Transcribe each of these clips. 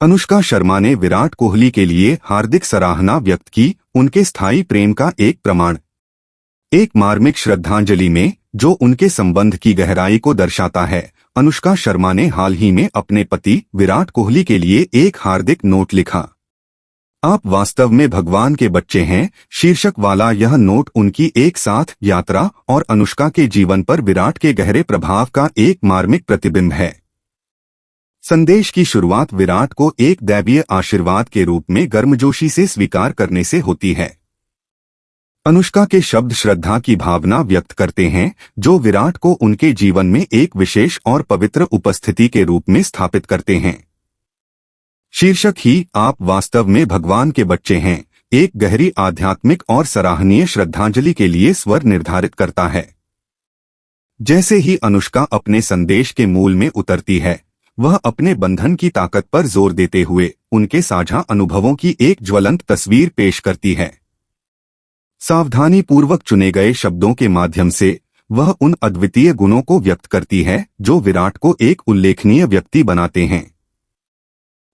अनुष्का शर्मा ने विराट कोहली के लिए हार्दिक सराहना व्यक्त की, उनके स्थायी प्रेम का एक प्रमाण। एक मार्मिक श्रद्धांजलि में जो उनके संबंध की गहराई को दर्शाता है, अनुष्का शर्मा ने हाल ही में अपने पति विराट कोहली के लिए एक हार्दिक नोट लिखा। आप वास्तव में भगवान के बच्चे हैं शीर्षक वाला यह नोट उनकी एक साथ यात्रा और अनुष्का के जीवन पर विराट के गहरे प्रभाव का एक मार्मिक प्रतिबिंब है। संदेश की शुरुआत विराट को एक दैवीय आशीर्वाद के रूप में गर्मजोशी से स्वीकार करने से होती है। अनुष्का के शब्द श्रद्धा की भावना व्यक्त करते हैं, जो विराट को उनके जीवन में एक विशेष और पवित्र उपस्थिति के रूप में स्थापित करते हैं। शीर्षक ही आप वास्तव में भगवान के बच्चे हैं एक गहरी आध्यात्मिक और सराहनीय श्रद्धांजलि के लिए स्वर निर्धारित करता है। जैसे ही अनुष्का अपने संदेश के मूल में उतरती है, वह अपने बंधन की ताकत पर जोर देते हुए उनके साझा अनुभवों की एक ज्वलंत तस्वीर पेश करती है। सावधानी पूर्वक चुने गए शब्दों के माध्यम से वह उन अद्वितीय गुणों को व्यक्त करती है जो विराट को एक उल्लेखनीय व्यक्ति बनाते हैं।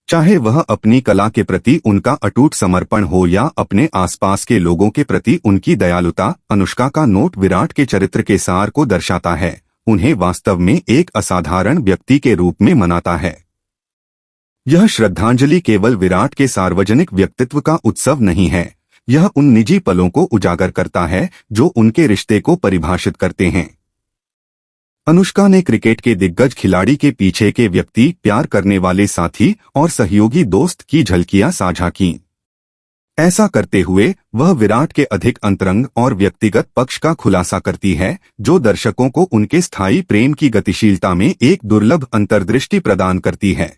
चाहे वह अपनी कला के प्रति उनका अटूट समर्पण हो या अपने आसपास के लोगों के प्रति उनकी दयालुता, अनुष्का का नोट विराट के चरित्र के सार को दर्शाता है, उन्हें वास्तव में एक असाधारण व्यक्ति के रूप में मनाता है। यह श्रद्धांजलि केवल विराट के सार्वजनिक व्यक्तित्व का उत्सव नहीं है, यह उन निजी पलों को उजागर करता है जो उनके रिश्ते को परिभाषित करते हैं। अनुष्का ने क्रिकेट के दिग्गज खिलाड़ी के पीछे के व्यक्ति, प्यार करने वाले साथी और सहयोगी दोस्त की झलकियां साझा कीं। ऐसा करते हुए वह विराट के अधिक अंतरंग और व्यक्तिगत पक्ष का खुलासा करती है, जो दर्शकों को उनके स्थायी प्रेम की गतिशीलता में एक दुर्लभ अंतर्दृष्टि प्रदान करती है।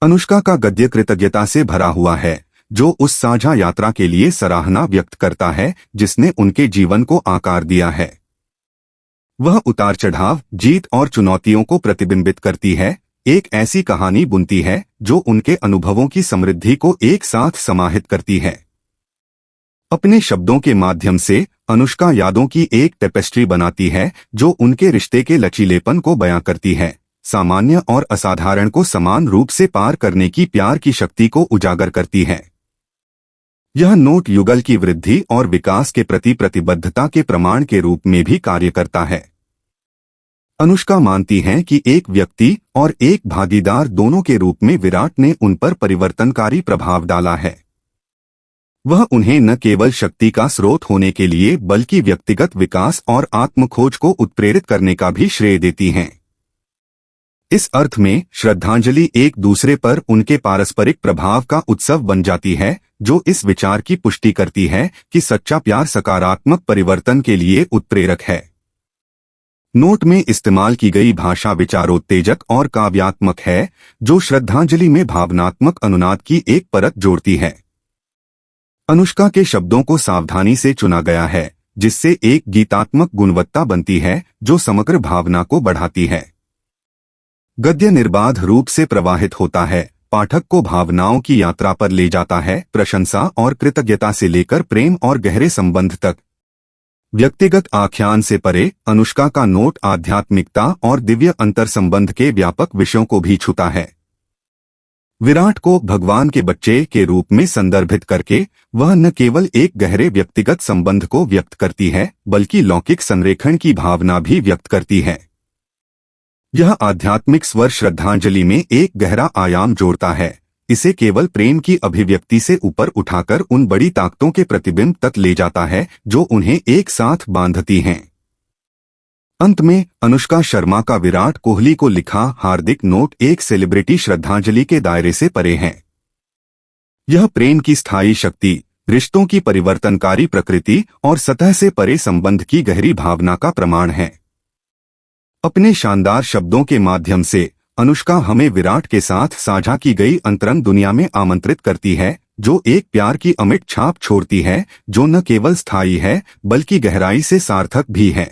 अनुष्का का गद्य कृतज्ञता से भरा हुआ है, जो उस साझा यात्रा के लिए सराहना व्यक्त करता है जिसने उनके जीवन को आकार दिया है। वह उतार चढ़ाव, जीत और चुनौतियों को प्रतिबिंबित करती है, एक ऐसी कहानी बुनती है जो उनके अनुभवों की समृद्धि को एक साथ समाहित करती है। अपने शब्दों के माध्यम से अनुष्का यादों की एक टेपेस्ट्री बनाती है जो उनके रिश्ते के लचीलेपन को बयां करती है, सामान्य और असाधारण को समान रूप से पार करने की प्यार की शक्ति को उजागर करती है। यह नोट युगल की वृद्धि और विकास के प्रति प्रतिबद्धता के प्रमाण के रूप में भी कार्य करता है। अनुष्का मानती हैं कि एक व्यक्ति और एक भागीदार दोनों के रूप में विराट ने उन पर परिवर्तनकारी प्रभाव डाला है। वह उन्हें न केवल शक्ति का स्रोत होने के लिए बल्कि व्यक्तिगत विकास और आत्मखोज को उत्प्रेरित करने का भी श्रेय देती हैं। इस अर्थ में श्रद्धांजलि एक दूसरे पर उनके पारस्परिक प्रभाव का उत्सव बन जाती है, जो इस विचार की पुष्टि करती है कि सच्चा प्यार सकारात्मक परिवर्तन के लिए उत्प्रेरक है। नोट में इस्तेमाल की गई भाषा विचारोत्तेजक और काव्यात्मक है, जो श्रद्धांजलि में भावनात्मक अनुनाद की एक परत जोड़ती है। अनुष्का के शब्दों को सावधानी से चुना गया है, जिससे एक गीतात्मक गुणवत्ता बनती है जो समग्र भावना को बढ़ाती है। गद्य निर्बाध रूप से प्रवाहित होता है, पाठक को भावनाओं की यात्रा पर ले जाता है, प्रशंसा और कृतज्ञता से लेकर प्रेम और गहरे संबंध तक। व्यक्तिगत आख्यान से परे अनुष्का का नोट आध्यात्मिकता और दिव्य अंतर संबंध के व्यापक विषयों को भी छूता है। विराट को भगवान के बच्चे के रूप में संदर्भित करके वह न केवल एक गहरे व्यक्तिगत संबंध को व्यक्त करती है, बल्कि लौकिक संरेखण की भावना भी व्यक्त करती है। यह आध्यात्मिक स्वर श्रद्धांजलि में एक गहरा आयाम जोड़ता है, इसे केवल प्रेम की अभिव्यक्ति से ऊपर उठाकर उन बड़ी ताकतों के प्रतिबिंब तक ले जाता है जो उन्हें एक साथ बांधती हैं। अंत में अनुष्का शर्मा का विराट कोहली को लिखा हार्दिक नोट एक सेलिब्रिटी श्रद्धांजलि के दायरे से परे है। यह प्रेम की स्थायी शक्ति, रिश्तों की परिवर्तनकारी प्रकृति और सतह से परे संबंध की गहरी भावना का प्रमाण है। अपने शानदार शब्दों के माध्यम से अनुष्का हमें विराट के साथ साझा की गई अंतरंग दुनिया में आमंत्रित करती है, जो एक प्यार की अमिट छाप छोड़ती है जो न केवल स्थायी है बल्कि गहराई से सार्थक भी है।